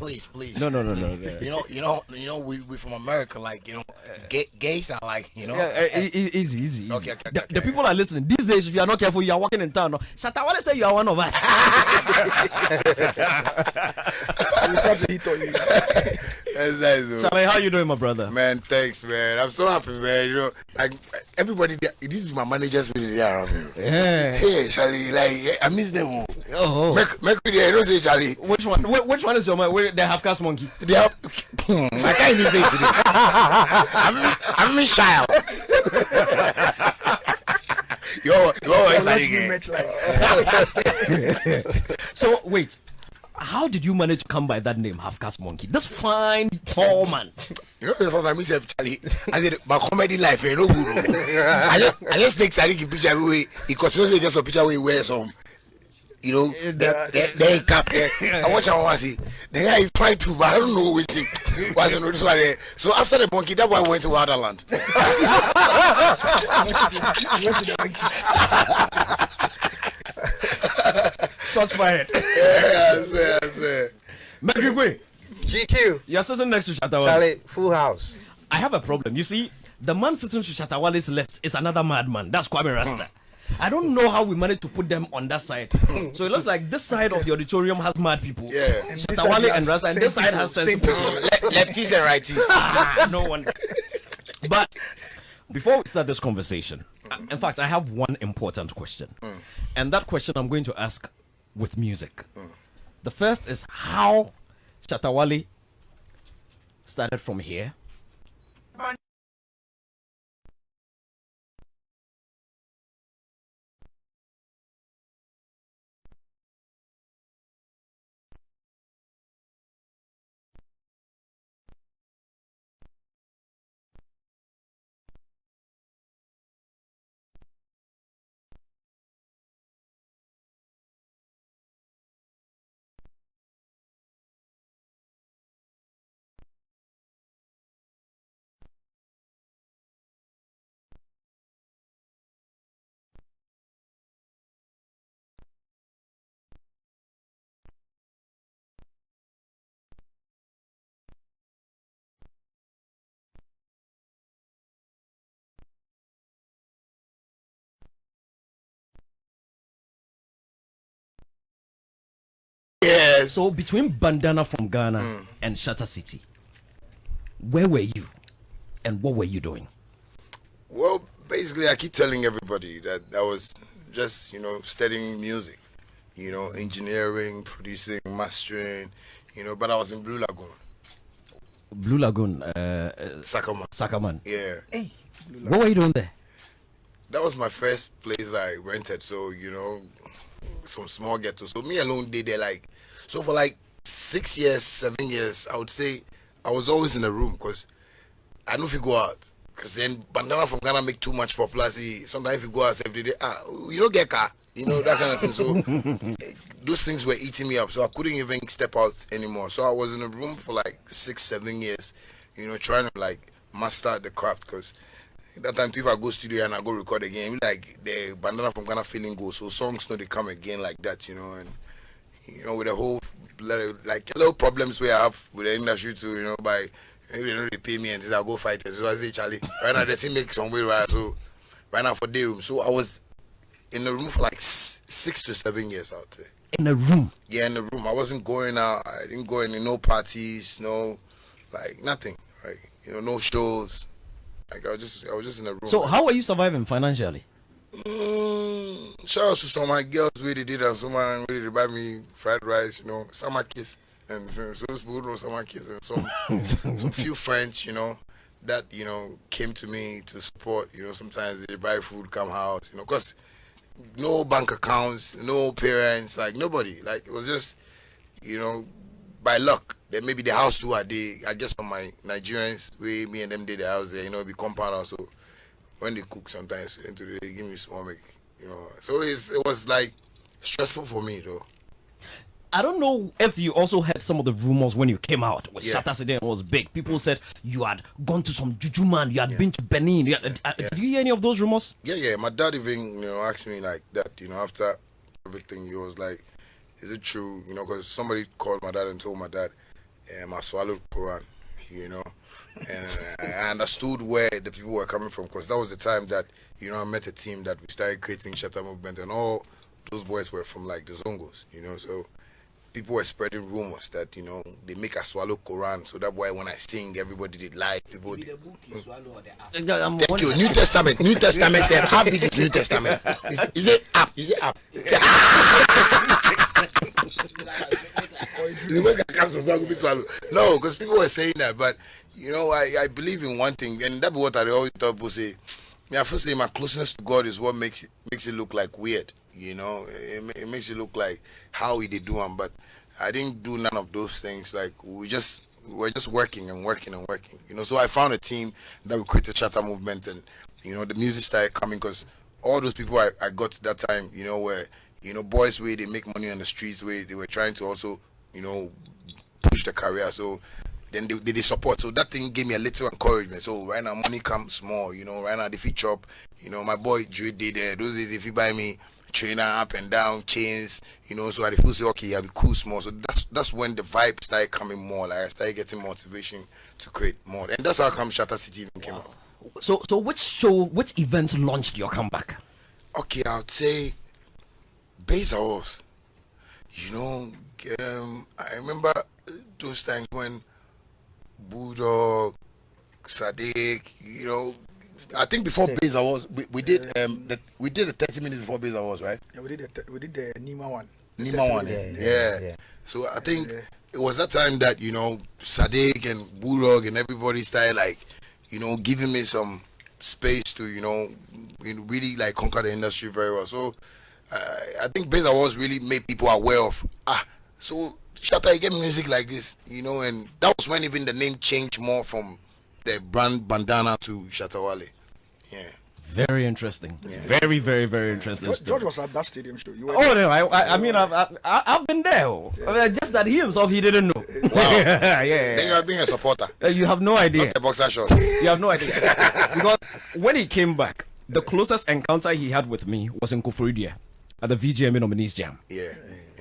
please. No. We from America, like, gays are like, Easy. Okay. The people are listening. These days, if you are not careful, you are walking in town. No? Shatta Wale say you are one of us. Charlie, how you doing, my brother? Man, thanks, man. I'm so happy, man. Like everybody, this is my managers really there around me. Yeah. Hey, Charlie, like I miss them. Oh. Make there, don't say Charlie. Which one is your man? They have cast monkey. They have. I can't even say it today. I'm in child. Yo, excited. So wait, how did you manage to come by that name, Half Caste Monkey? This fine, tall man. The first time I said, Charlie, I said, my comedy life, no good. I just take Charlie picture away. He continues to just a picture away where some, they cap. I watch how I see. The guy is trying to, but I don't know which thing. This one there. So after the monkey, that boy went to Wonderland. Shots fired. Yes. Megway, GQ. you're sitting next to Shatta Wale. Charlie, full house. I have a problem. You see, the man sitting to Shatta Wale's left is another madman. That's Kwame Rasta. I don't know how we managed to put them on that side. So it looks like this side of the auditorium has mad people. Yeah. Shatta Wale and Rasta, and this side has sensible people. Lefties and righties. No wonder. But before we start this conversation, in fact, I have one important question. And that question I'm going to ask with music. The first is how Shatta Wale started from here. Yes. So between Bandana from Ghana and Shatta City, where were you and what were you doing? Well, basically, I keep telling everybody that I was just, studying music, engineering, producing, mastering, but I was in Blue Lagoon. Blue Lagoon, Sakaman. Yeah. Hey, what were you doing there? That was my first place I rented, so, some small ghetto. So me alone did there so for 6 years, 7 years, I would say I was always in a room because I know if you go out. Because then Bandana from Ghana make too much popularity. Sometimes if you go out every day, you don't get car. That kind of thing. So those things were eating me up. So I couldn't even step out anymore. So I was in a room for 6, 7 years, trying to master the craft. Because that time too, if I go studio and I go record again, the Bandana from Ghana feeling goes. So songs they come again like that, and with the whole little problems we have with the industry too, by maybe they don't pay me and I go fight it. So I say, Charlie, right now the thing makes some way right. So right now for day room. So I was in the room for 6 to 7 years out there. In a room? Yeah, in the room. I wasn't going out. I didn't go in no parties, no nothing. No shows. I was just in the room. So how are you surviving financially? Shout out to some of my girls where they did and someone where they buy me fried rice, summer kiss, and so those people know summer kiss and some few friends, that came to me to support. Sometimes they buy food, come house, because no bank accounts, no parents, nobody. It was just, by luck. Then maybe the house too. I just from my Nigerians, way me and them did the house there, be compound house. So when they cook sometimes, they give me small milk, So it was stressful for me though. I don't know if you also heard some of the rumors when you came out. When Yeah. Shatta City was big. People said you had gone to some juju man, you had been to Benin. Did you hear any of those rumors? Yeah. My dad even, asked me like that, after everything. He was like, is it true? Because somebody called my dad and told my dad, I swallowed Quran, you know, and I understood where the people were coming from, because that was the time that, you know, I met a team that we started creating Shatta movement, and all those boys were from like the Zongos, you know, so people were spreading rumors that, you know, they make us swallow Quran, so that why when I sing, everybody did like people. Thank you. New Testament. New Testament said, how big is New Testament? Is it up? Is it up? No, because people were saying that, but you know, I believe in one thing, and that's what I always tell people. Say, I first say my closeness to God is what makes it look like weird. You know, it makes it look like how we did do them, but I didn't do none of those things. Like we're just working and working and working. You know, so I found a team that would create a Shatta movement, and you know, the music started coming, because all those people I got that time, you know, were, you know, boys where they make money on the streets, where they were trying to also, you know, push the career. So then they support. So that thing gave me a little encouragement. So right now money comes more, you know, right now the feature up, you know, my boy Dre did those days, if you buy me trainer up and down chains, you know, so I feel say okay, I'll be cool small. So that's when the vibe started coming more. Like I started getting motivation to create more. And that's how come Shatta City even came out. So which events launched your comeback? Okay, I would say Base Hours. You know, I remember those times when Bulldog, Sadiq, you know, I think before Base Hours, we did we did a 30 minutes before Base Hours, right? Yeah, we did the Nima one. Nima one, yeah. So I think it was that time that, you know, Sadiq and Bulldog and everybody started like, you know, giving me some space to, you know, really like conquer the industry very well. So I think Base Awards really made people aware of, so Shatta, you get music like this, you know, and that was when even the name changed more from the brand bandana to Shatta Wale. Yeah. Very interesting. Yeah. Very, very, very interesting. George was at that stadium show. Oh no, I mean I've been there. Yeah. Just that he himself, he didn't know. Wow. yeah. Then you are being a supporter. You have no idea. Not the boxer shot. You have no idea. Because when he came back, the closest encounter he had with me was in Kufuridia at the VGMA nominees jam. Yeah.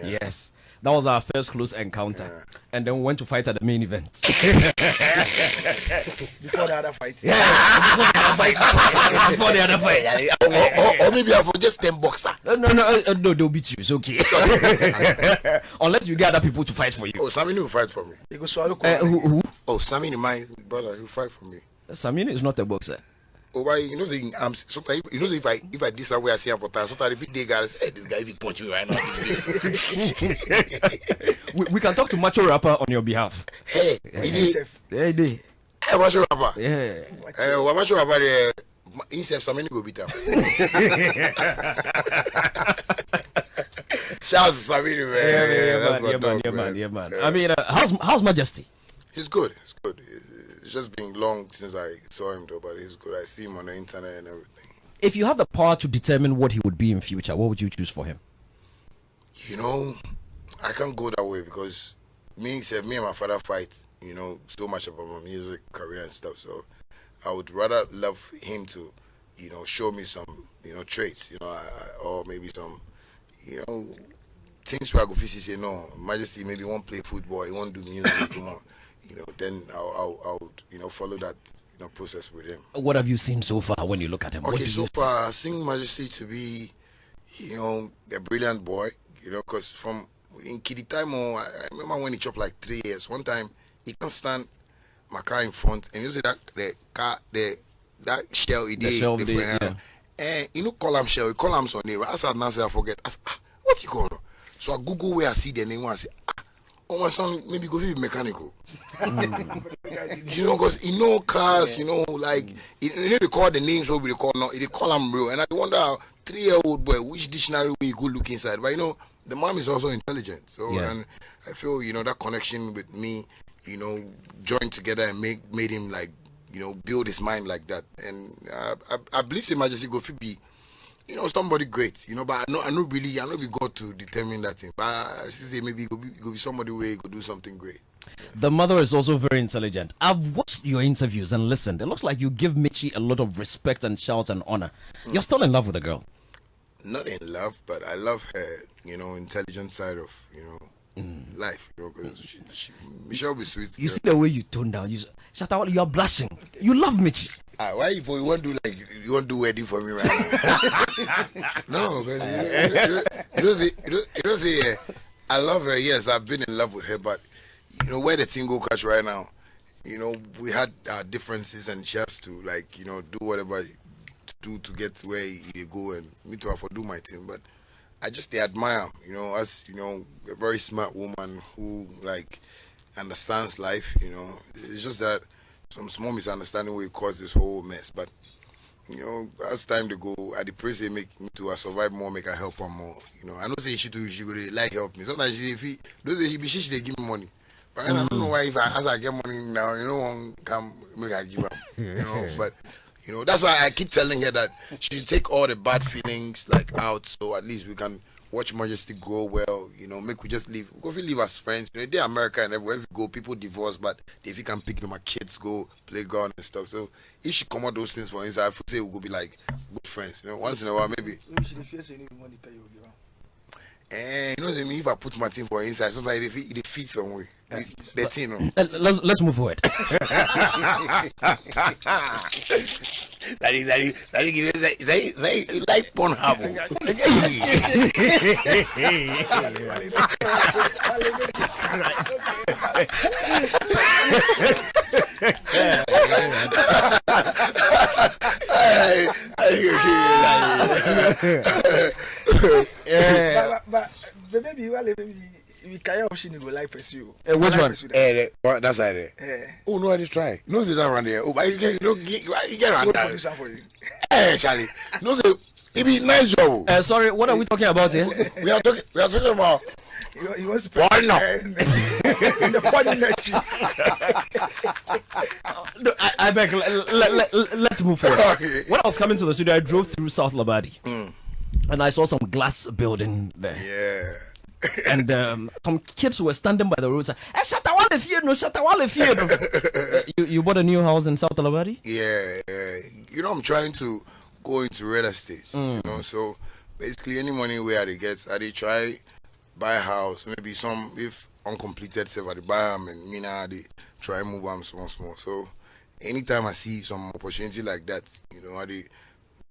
Yes. That was our first close encounter. Yeah. And then we went to fight at the main event. Before the other fight. Yeah. Before the other fight. Or maybe I for just 10 boxer. No, they'll beat you. It's okay. Unless you get other people to fight for you. Oh, Samini will fight for me. He go swallow. Who? Oh, Samini, my brother, he'll fight for me. Samini is not a boxer. Oh, why, you know, so you know, if I this way I see him for time, sometimes if they guys, hey, this guy if he punch me right now, we can talk to Macho Rapper on your behalf. Hey, Hey, Macho Rapper. Yeah. Macho Rapper, himself, Samini go beat him. Shouts to Samini, man. Yeah, man. I mean, how's Majesty? He's good. It's just been long since I saw him though, but he's good. I see him on the internet and everything. If you had the power to determine what he would be in future, what would you choose for him? You know, I can't go that way, because me and my father fight, you know, so much about my music career and stuff. So I would rather love him to, you know, show me some, you know, traits, you know, or maybe some, you know, things where I go physically say, no, Majesty maybe won't play football, he won't do music anymore. You know, then I'll you know, follow that, you know, process with him. What have you seen so far when you look at him? Okay, so far I've seen Majesty to be, you know, a brilliant boy. You know, because from in Kiddie time, I remember when he chopped like 3 years. One time he can't stand my car in front, and you see that that shell he did, and you know, column shell, he columns on it. I said, now I forget. I said, what you call it? So I Google where I see the name. I say, oh, my son, maybe go be mechanical. You know, because you know cars, you know, like you know they call the names what we call now, they call them real. And I wonder how 3-year-old boy, which dictionary we go look inside. But you know, the mom is also intelligent. So and I feel, you know, that connection with me, you know, joined together and made him like, you know, build his mind like that. And I believe His Majesty go be, you know, somebody great, you know, but I know be God to determine that thing. But I should say maybe it could be somebody where he could do something great. The mother is also very intelligent. I've watched your interviews and listened. It looks like you give Michi a lot of respect and shouts and honor. You're still in love with the girl? Not in love, but I love her, you know, intelligent side of, you know, life, you know, because Michelle be sweet. You see the way you tone down. Shatta Wale, you are blushing. You love Michi. Why you want to do wedding for me right now? No, because you don't say I love her. Yes, I've been in love with her, but you know where the thing go catch right now. You know, we had our differences, and she has to do whatever to do to get where he go, and me too. I for do my thing, but I just admire, as a very smart woman who understands life. It's just that some small misunderstanding will cause this whole mess. But as time to go, I pray say make me to survive more, make her help her more. I know say she would like help me. Sometimes she they give me money. But I don't know why as I get money now, one come make her give up. But that's why I keep telling her that she should take all the bad feelings out, so at least we can watch Majesty grow well. Make we just leave. Go leave as friends. They're America and everywhere we go, people divorce, but if you can pick my kids go playground and stuff. So if she come out those things for inside, I would say we go be like good friends. Once in a while maybe. Maybe she feels any money can you give her. And what I mean, if I put my thing for inside, sometimes it fits some way. The thing, Let's move forward. that is like Pornhub. But maybe we can't option you go like pursue. Which one? That's right. Oh no, I just try. No, sit down around there. Oh, but you get around there. Hey, Charlie. No, say it be nice job. Sorry, what are we talking about here? We are talking about. He wants to Why not? in the porn industry. No, I beg. Let's move forward. Okay. When I was coming to the studio, I drove through South Labadi, and I saw some glass building there. Yeah. And some kids were standing by the road saying, "Hey, Shatta Wale fie no, Shatta Wale fie no." You bought a new house in South Labadi? Yeah. I'm trying to go into real estate. So basically any money where I get, I try buy a house. Maybe some if uncompleted stuff, I buy them, and I try move them small. So anytime I see some opportunity like that, I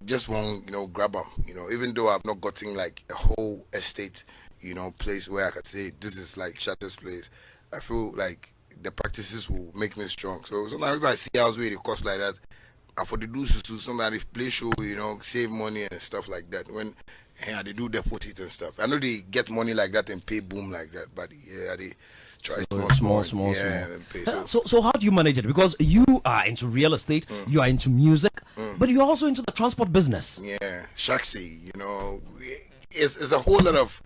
just want grab them. Even though I've not gotten like a whole estate. Place where I could say this is like Shatta's place. I feel like the practices will make me strong. So sometimes if I see house where it cost like that, I for the do to somebody play show, save money and stuff like that. When they do deposit and stuff. I know they get money like that and pay boom like that, but they try small. And pay. So how do you manage it? Because you are into real estate, you are into music, but you're also into the transport business. Yeah, Shaksi, it's a whole lot of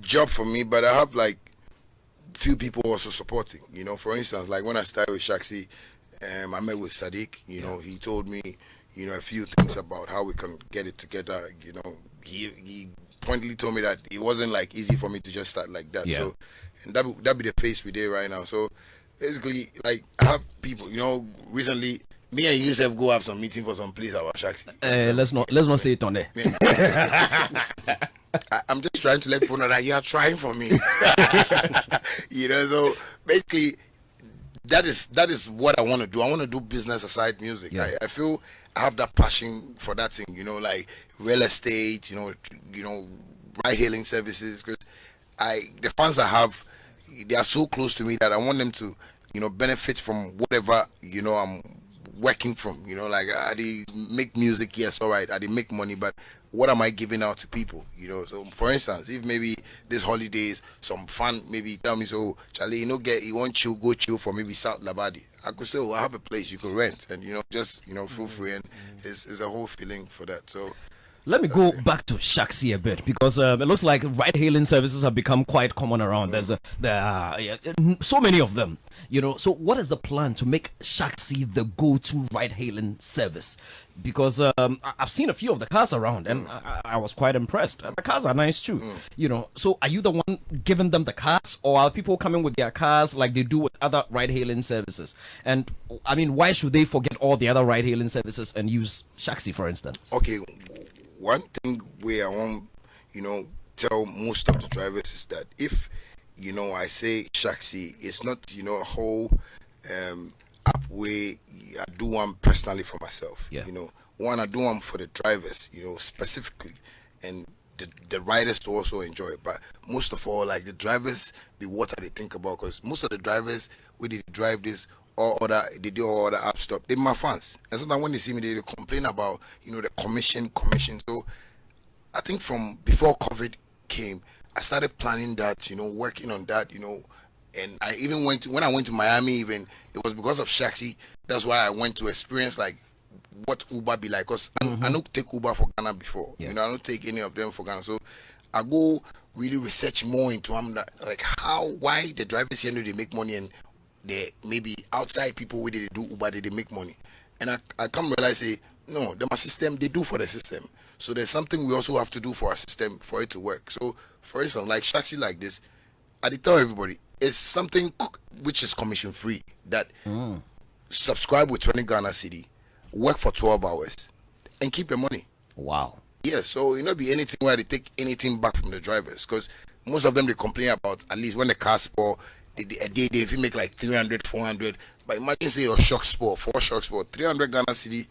job for me, but I have like few people also supporting. For instance, like when I started with Shaksi, I met with Sadiq. He told me, a few things about how we can get it together. He pointedly told me that it wasn't like easy for me to just start like that. Yeah. So, and that be the face we did right now. So basically, like I have people. Recently. Me and Yusuf go have some meeting for some place about Shaksi. Let's not say it on there. I'm just trying to let people know that you are trying for me. So basically that is what I want to do. I want to do business aside music. Yeah. I feel I have that passion for that thing, like real estate, ride hailing services, because the fans I have, they are so close to me that I want them to, benefit from whatever, I'm working from. I make music, yes, all right, I make money, but what am I giving out to people? So for instance, if maybe this holidays some fun maybe tell me, so Charlie, you want go chill for maybe South Labadi, I could say, oh, I have a place you could rent, and just feel free, and it's a whole feeling for that. So let me go back to Shaksi a bit, because it looks like ride-hailing services have become quite common around. There are so many of them, So what is the plan to make Shaksi the go-to ride-hailing service? Because I've seen a few of the cars around, and I was quite impressed. The cars are nice too, So are you the one giving them the cars, or are people coming with their cars like they do with other ride-hailing services? And I mean, why should they forget all the other ride-hailing services and use Shaksi, for instance? Okay. One thing where I want, tell most of the drivers is that if I say Shaksi, it's not, a whole app where I do one personally for myself. Yeah. One I do one for the drivers, specifically, and the riders to also enjoy it. But most of all, like the drivers, be what they think about, because most of the drivers when they drive this they do all the app stop. They're my fans, and sometimes when they see me, they complain about the commission. So I think from before COVID came, I started planning that, working on that, and I even when I went to Miami, even it was because of Shaksi. That's why I went to experience like what Uber be like. Cause I don't take Uber for Ghana before. Yeah. I don't take any of them for Ghana. So I go really research more into like why the drivers here know they make money, and they maybe outside people where they do Uber they make money. And I come realize no, my system they do for the system. So there's something we also have to do for our system for it to work. So for instance, like Shaksi like this, I did tell everybody it's something which is commission free that subscribe with 20 Ghana cedi, work for 12 hours, and keep your money. Wow. Yeah, so be anything where they take anything back from the drivers, because most of them they complain about at least when the car spoil, they if you make like 300, 400. But imagine say your shock spoil, 4 shocks spoil, 300 Ghana cedi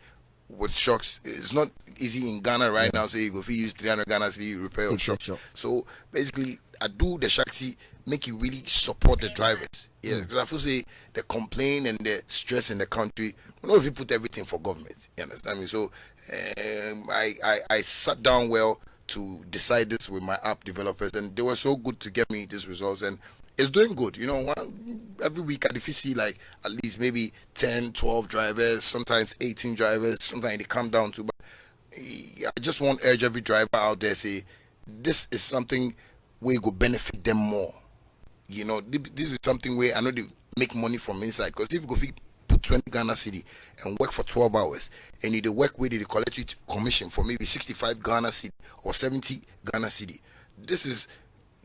with shocks. It's not easy in Ghana right now. So you go if you use 300 Ghana cedi repair your shocks. Sure. So basically, I do the Shaksi make you really support the drivers. Yeah, because I feel say the complaint and the stress in the country. If you put everything for government, you understand me? So I sat down well to decide this with my app developers, and they were so good to get me these results, and it's doing good. Every week if you see like at least maybe 10, 12 drivers, sometimes 18 drivers, sometimes they come down to. But I just want to urge every driver out there say this is something where you go benefit them more. This is something where I know they make money from inside, because if you go put 20 Ghana cedi and work for 12 hours, and you work where they collect you commission for maybe 65 Ghana cedi or 70 Ghana cedi. This is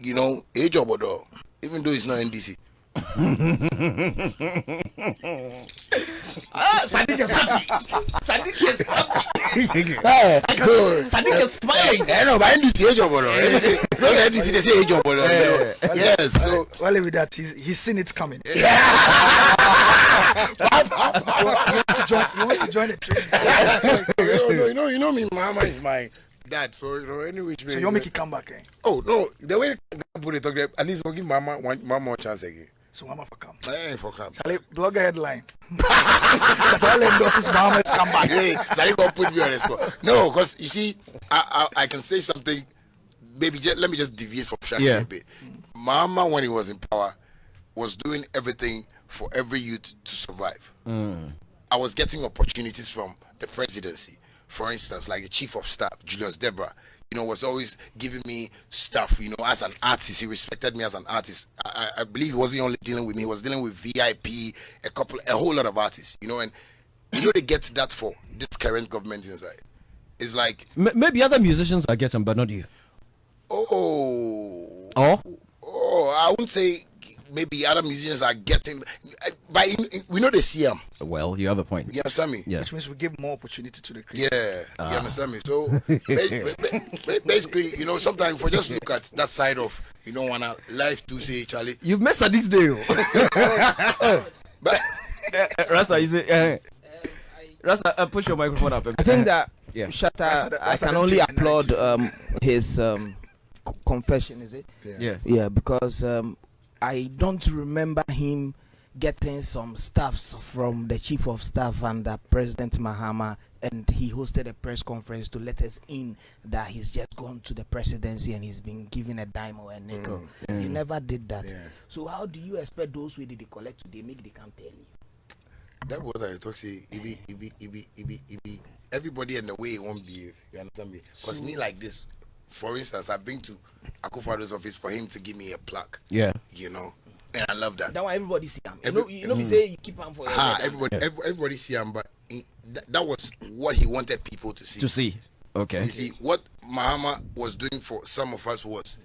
a job or even though it's not NDC. Sadiq is happy. Sadiq is happy. Sadiq is smiling. I know, but NDC age job or NDC they say age job or yes. So Wale with that, he's seen it coming. Yeah. You want to join the train? you know me. Mama is my dad, so any which way. So you want me to come back? Oh no, the way put it, at least we'll give Mama one more chance again. So Mama for come. I ain't for come. Blogger headline. Wale endorses Mama's come back. Hey, Sadiq gonna put me on the spot. No, because you see, I can say something. Maybe let me just deviate from Shaksi a bit. Mama, when he was in power, was doing everything for every youth to survive. I was getting opportunities from the presidency. For instance, like the chief of staff, Julius Debra, was always giving me stuff, as an artist. He respected me as an artist. I believe he wasn't only dealing with me, he was dealing with VIP, a whole lot of artists, and they get that for this current government inside. It's like maybe other musicians are getting, but not you. Oh, I wouldn't say maybe other musicians are getting, but we know they see them. Well, you have a point. You understand me? Yeah. Which means we give more opportunity to the creators. Yeah, you understand me? So basically, sometimes if we just look at that side of, wanna life to say, Charlie. You've missed Sadiq's day. But Rasta, you say, Rasta, push your microphone up. I think that Rasta, Shatta, I can only applaud his confession, is it? Yeah. Because I don't remember him getting some stuffs from the chief of staff and President Mahama, and he hosted a press conference to let us in that he's just gone to the presidency and he's been given a dime or a nickel. He never did that. Yeah. So how do you expect those who did they collect today make they come tell you? that was I talk say it be everybody and the way he won't behave. You understand me? Because me like this, for instance, I've been to Akufado's office for him to give me a plaque. Yeah. And I love that. That one everybody see him. You know, we say you keep him for your everybody see him, but that was what he wanted people to see. To see. Okay. You see, what Mahama was doing for some of us was,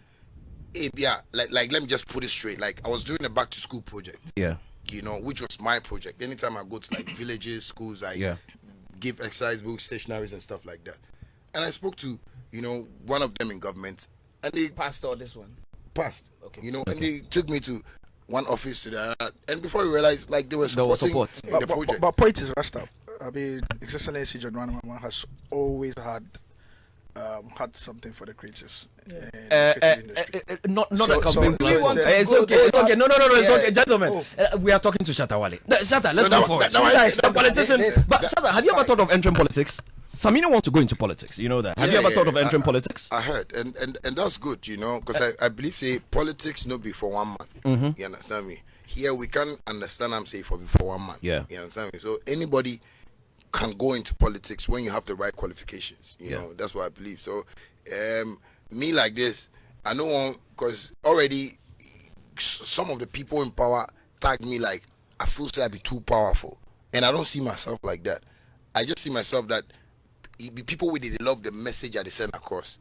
like let me just put it straight. Like I was doing a back to school project. Yeah. Which was my project. Anytime I go to like villages, schools, I give exercise books, stationaries and stuff like that. And I spoke to, one of them in government, and they pastor this one. passed. Okay. You know, and they took me to one office to the other, and before we realized, like, they were supporting support. the project. But point is rest up. I mean, His Excellency John Mahama has always had something for the creatives. In the creative industry. Not So- a campaign so- platform. so- It's okay. It's okay. No. It's Yeah. okay, gentlemen. Oh. We are talking to Shatta Wale. Shatta, let's No, move forward. that one- You guys, that the one- politicians. But Shatta, have you ever thought of entering politics? Samina wants to go into politics. You know that. Have you ever thought of entering politics? I heard, and that's good, you know, because I believe say politics no be for one man. Mm-hmm. You understand me? Here we can understand I'm saying for one man. Yeah. You understand me? So anybody can go into politics when you have the right qualifications. You know, that's what I believe. So me like this, I know one because already some of the people in power tag me like I feel say I be too powerful, and I don't see myself like that. I just see myself that it be people with they love the message that they send across.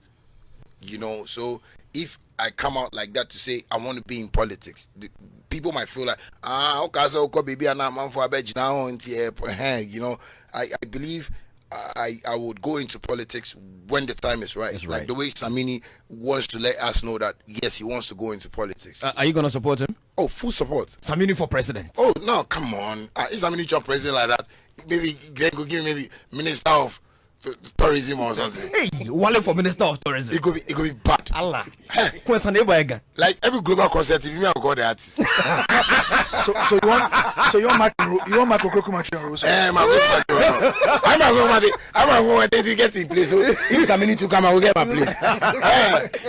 You know, so if I come out like that to say I want to be in politics, people might feel like okay, so baby, I'm not for a bed now. You know, I believe I would go into politics when the time is right. That's like right. the way Samini wants to let us know that yes, he wants to go into politics. Are you gonna support him? Oh, full support. Samini for president. Oh no, come on. If Samini your president like that, maybe Glenn go give me maybe minister of tourism or something. Hey, Wale for minister of tourism. It could be bad. Allah. Kwesa neighbor again. Like every global concert, if me I go the artist. So you want Marco Kroku Machine rules? I'm going to get in place. So if Samini to come, I will get my place.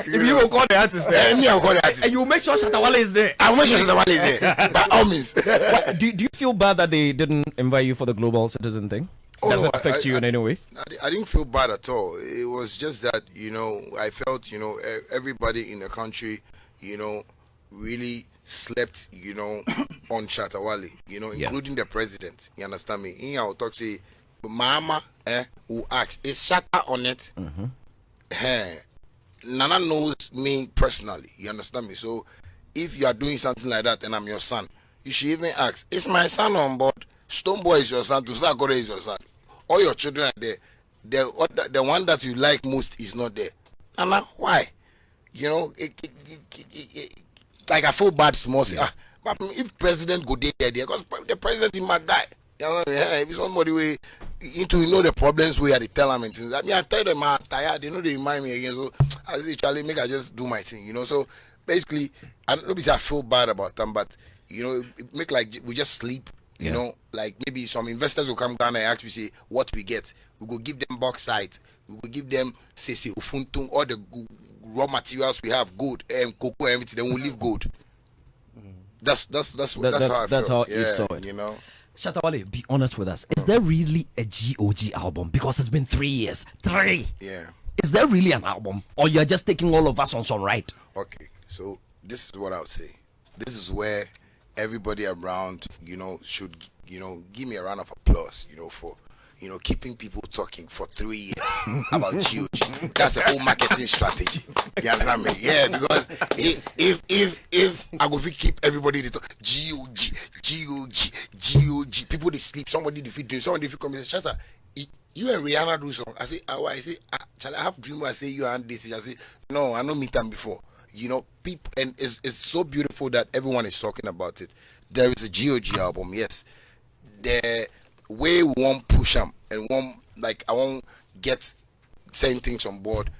If you will call the artist there, me I'll call the artist. and you will make sure Shatta Wale is there. I'll make sure the one is there. By all means. Do you feel bad that they didn't invite you for the global citizen thing? Oh, Does no, it affect you in any way? I didn't feel bad at all. It was just that, you know, I felt, you know, everybody in the country, you know, really slept, you know, on Shatta Wale, you know, including the president. You understand me? In our talk, say, Mama, who asked, is Shatta on it? Nana knows me personally. You understand me? So if you are doing something like that and I'm your son, you should even ask, is my son on board? Stoneboy is your son, to Sarkodie is your son. All your children are there. The one that you like most is not there. Nana, why? You know, like I feel bad small. But if president go there, because the president is my guy. You know, if somebody way into know the problems we are the tell them and things. I mean, I tell them I'm tired. They know they remind me again. So I say, Charlie, make I just do my thing. You know, so basically, I don't say I feel bad about them, but you know, it make like we just sleep. You know, like maybe some investors will come down and actually say what we get. We go give them bauxite. We will give them say ufuntung, all the raw materials we have, gold and cocoa, everything. Then we'll leave gold. That's how I that's feel. how you saw it. You know. Shatta Wale, be honest with us. Is there really a GOG album? Because it's been 3 years. 3. Yeah. Is there really an album, or you're just taking all of us on some ride? Okay. So this is what I would say. This is where everybody around, you know, should, you know, give me a round of applause, you know, for, you know, keeping people talking for 3 years about GOG. That's a whole marketing strategy. You understand me? Yeah, because if I go keep everybody to talk GOG, people they sleep, somebody they feel dream, somebody they feel come and say, Shatta, you and Rihanna do song. I say, shall I have dream? I say you and this. I say, no, I don't meet them before. You know, people, and it's so beautiful that everyone is talking about it. There is a GOG album, yes. The way we won't push them and I won't get certain things on board.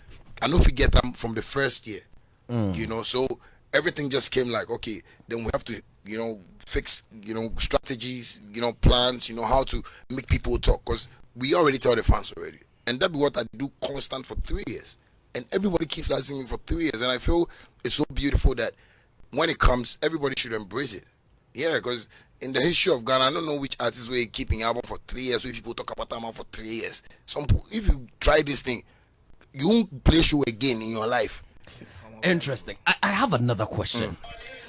I know if we get them from the first year, you know, so everything just came like, okay, then we have to, you know, fix, you know, strategies, you know, plans, you know, how to make people talk, because we already tell the fans already. And that be what I do constant for 3 years. And everybody keeps asking me for 3 years. And I feel it's so beautiful that when it comes, everybody should embrace it. Yeah, because in the history of Ghana, I don't know which artists were keeping album for 3 years, where people talk about album for 3 years. If you try this thing, you won't play show again in your life. Interesting. I have another question.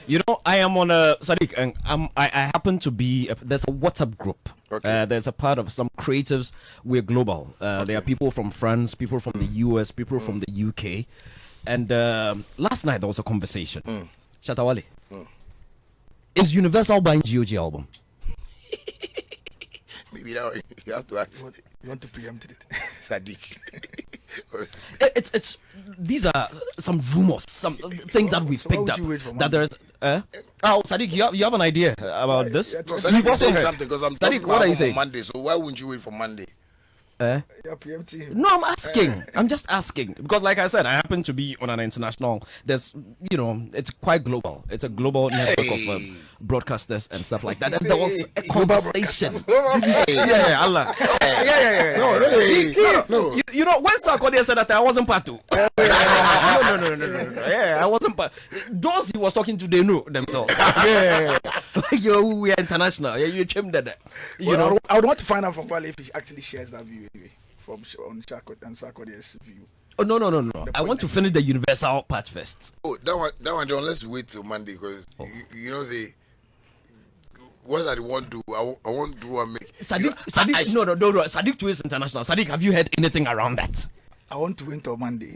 You know, I am on a Sadiq, and I happen to be. There's a WhatsApp group. Okay. There's a part of some creatives. We're global. There are people from France, people from the US, people from the UK, and last night there was a conversation. Shatta Wale, is Universal buying GOG album? Maybe now you have to ask You want to preempt it? Sadiq. It's these are some rumors, some things that we've So why picked would up. you wait for That there's oh, Sadiq, you have an idea about this? No, You've Sadiq is also saying heard. something because I'm Sadiq, talking what are about you on saying? Monday. So why wouldn't you wait for Monday? Yeah, preempting. No, I'm asking. I'm just asking because, like I said, I happen to be on an international. There's, it's quite global. It's a global network of broadcasters and stuff like that. And there was a conversation. Yeah, Allah. Yeah. No. You know, when Sarkodie said that I wasn't part two. No. Yeah, I wasn't part. Those he was talking to, they know themselves. Yeah. We are international. Yeah, you chimney that. You know. I would want to find out from Wale if he actually shares that view anyway, from on Sarkodie's view. Oh no. I want to finish the universal part first. Oh, that one, John. Let's wait till Monday because you know, say what I want to do. I want to do and make. Sadiq, no. Sadiq too is international. Sadiq, have you heard anything around that? I want to wait till Monday.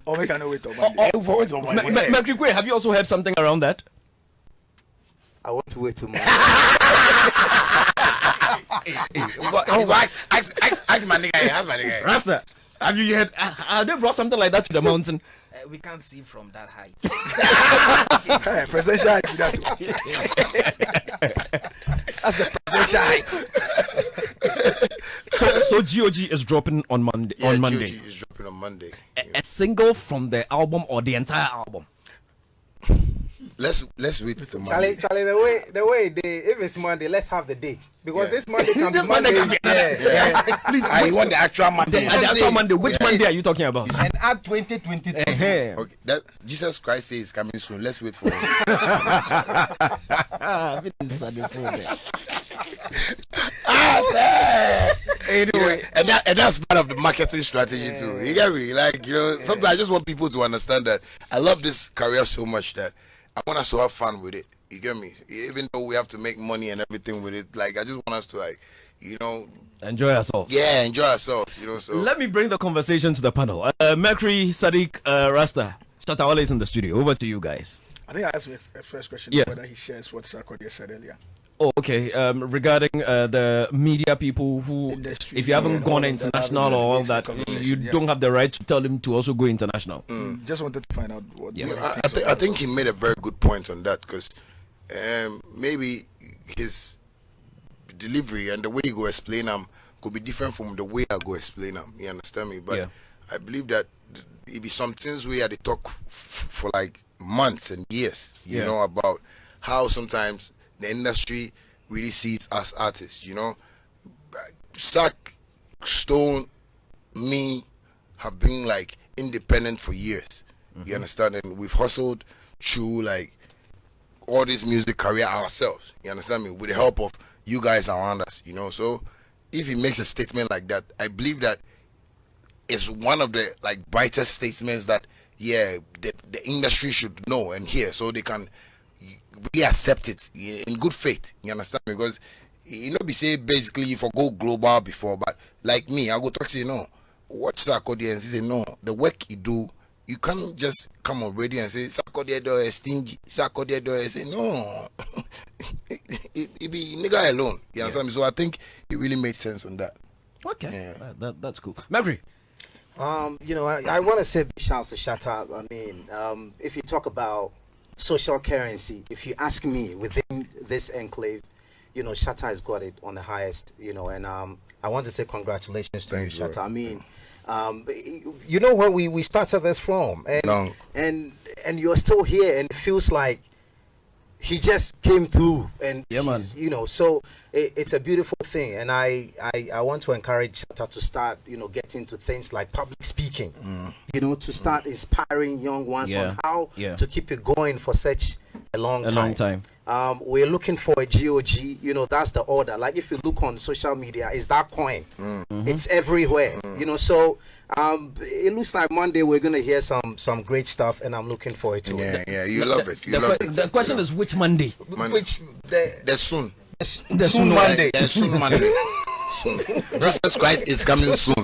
Or we can wait till Monday. George Quaye, have you also heard something around that? I want to wait till Monday. Ask my nigga. Ask my nigga. Rasta, have you heard? Have they brought something like that to the mountain? We can't see from that height. Hey, presidential height. That's the presidential height. So GOG is dropping on Monday. Yeah, on Monday, GOG is dropping on Monday. a single from the album or the entire album. Let's wait till Monday. Charlie, the way if it's Monday, let's have the date because Yeah. this Monday can be This Monday Monday. can be Yeah. Please, I want the actual Monday. the actual Monday. Which Monday are you talking about? And add 2022. Eh-heh. Okay, that Jesus Christ says is coming soon. Let's wait for it. Anyway, and that's part of the marketing strategy too. You get me? Like, sometimes I just want people to understand that I love this career so much that I want us to have fun with it. You get me? Even though we have to make money and everything with it, like I just want us to Enjoy ourselves. yeah, enjoy ourselves. So Let me bring the conversation to the panel. Mercury, Sadiq, Rasta, Shatta Wale is in the studio. Over to you guys. I think I asked my first question Yeah. whether he shares what Sarkodie said earlier. Oh, okay. Regarding the media people who, Industry. if you haven't gone All international that or all basic that, conversation, you yeah. don't have the right to tell him to also go international. Just wanted to find out what. Yeah. what I think he made a very good point on that because maybe his delivery and the way he go explain them could be different from the way I go explain them. You understand me? But Yeah. I believe that it be some things we had to talk for like months and years. You Yeah. know about how sometimes the industry really sees us artists. Sack, Stone, me have been like independent for years. You understand? And we've hustled through like all this music career ourselves. You understand me? With the help of you guys around us. So if he makes a statement like that, I believe that it's one of the like brightest statements that the industry should know and hear, so they can really accept it in good faith. You understand? Because be say basically you go global before, but like me, I go talk say watch Sarkodie and say no, the work he do, you can't just come on radio and say Sarkodie do is stingy, Sarkodie do is say no. it be nigga alone. You understand me? So I think it really made sense on that. Okay, Yeah. that's cool. Mercury. I want to say big shouts to Shatta. I mean, if you talk about social currency, if you ask me within this enclave, Shatta has got it on the highest, and I want to say congratulations to you, Thank you, Shatta. bro. I mean, where we started this from, Long. and you're still here, and it feels like he just came through, and Yeah, man. so it's a beautiful thing, and I want to encourage Shatta to start getting into things like public speaking, to start inspiring young ones Yeah. on how Yeah. to keep it going for such a long time. We're looking for a GOG, that's the order. Like if you look on social media, it's that coin. It's everywhere, so it looks like Monday we're gonna hear some great stuff, and I'm looking forward to it. Yeah, you love it. You love it. The question is which Monday? Monday. Which There's soon. the soon Monday. There's soon Monday. Soon. Jesus Christ is coming soon.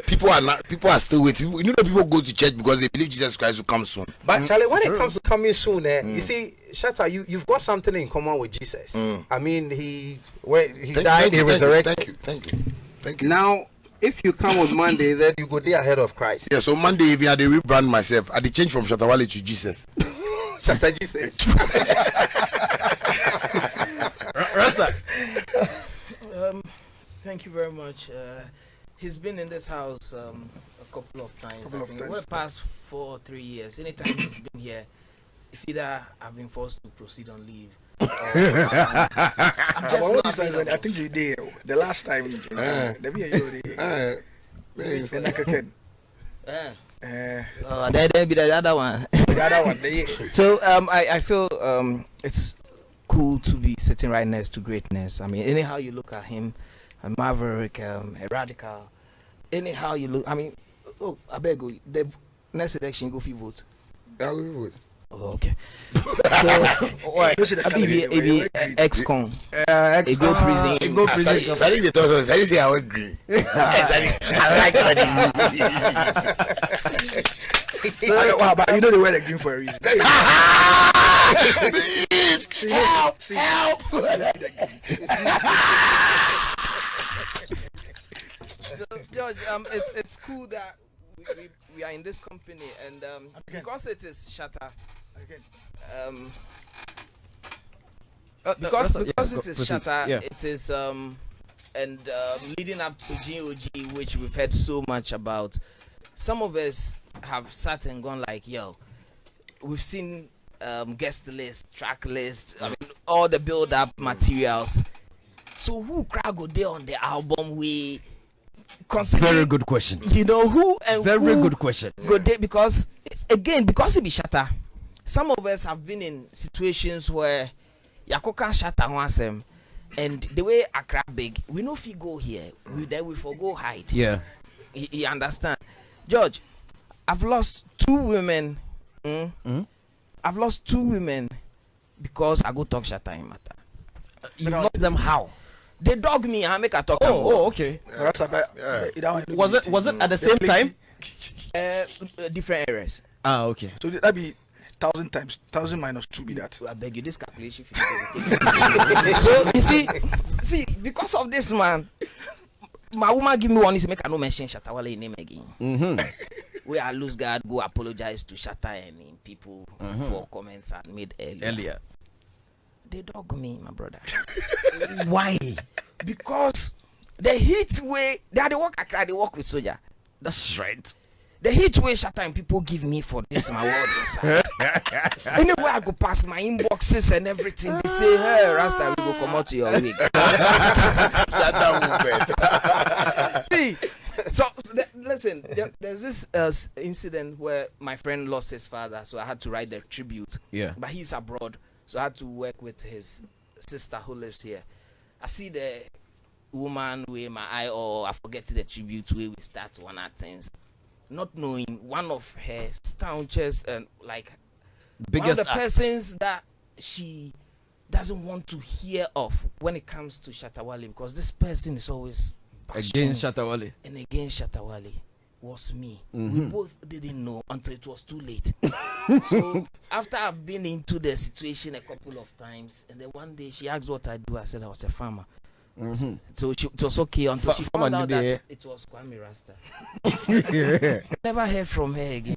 People are still waiting. You know, people go to church because they believe Jesus Christ will come soon. But Charlie, when it comes to coming soon, you see, Shatta, you've got something in common with Jesus. I mean, he died, he resurrected. Thank you. Now, if you come on Monday, then you go there ahead of Christ. Yeah, so Monday, if I had to rebrand myself, I had change from Shatta Wale to Jesus. Shatta Jesus. Rasta. Thank you very much. He's been in this house a couple of times. I think over the past 4 or 3 years. Anytime he's been here, it's either I've been forced to proceed on leave. I'm just not I think you did the last time. Then be the other one. So I feel it's cool to be sitting right next to greatness. I mean, anyhow you look at him, a maverick, a radical. Anyhow you look, I mean, I beg you, the next election go for vote. I will vote. Oh, okay. So, ex-con. Go prison. Go prison. I think they say I was green. I like but you know they wear the green for a reason. Help! So, George, it's cool that we are in this company, and because it is Shatta, because it is Shatta, it is and leading up to GOG, which we've heard so much about. Some of us have sat and gone like, yo, we've seen guest list, track list, I mean, all the build-up materials. So who crowd go there on the album? We very good question. You know who and very who good question. Go there because again, because it be Shatta. Some of us have been in situations where Yakoka Shatta wasem, and the way Accra big, we know if you go here, we forgo hide. Yeah, you understand, George. I've lost 2 women. I've lost 2 women because I go talk Shatta in matter. You lost them how? They dog me. I make a talk. Oh, okay. Was it at the same time? Different areas. Ah, okay. So that be 1,000 times 1,000 minus 2 be that. I beg you, this calculation. So you see, because of this man, my woman give me one is make I no mention Shatta Wale name again. Where I lose guard, go apologize to Shatta and people for comments I made earlier. They dog me, my brother. Why? Because the heat way they work Accra, they work with soldier. That's right. The heat way Shatta and people give me for this my word inside. Anywhere I go past my inboxes and everything, they say, "Hey, Rasta, we go come out to your week." See, so listen, there's this incident where my friend lost his father, so I had to write the tribute. Yeah, but he's abroad. So I had to work with his sister who lives here. I see the woman with my eye, or I forget the tribute where we start one at things. Not knowing one of her staunchest and like biggest one of the persons that she doesn't want to hear of when it comes to Shatta Wale, because this person is always against Shatta Wale. And against Shatta Wale was me. We both didn't know until it was too late. So after I've been into the situation a couple of times, and then one day she asked what I do, I said I was a farmer. So it was okay until she found out that it was Kwame Rasta. Never heard from her again.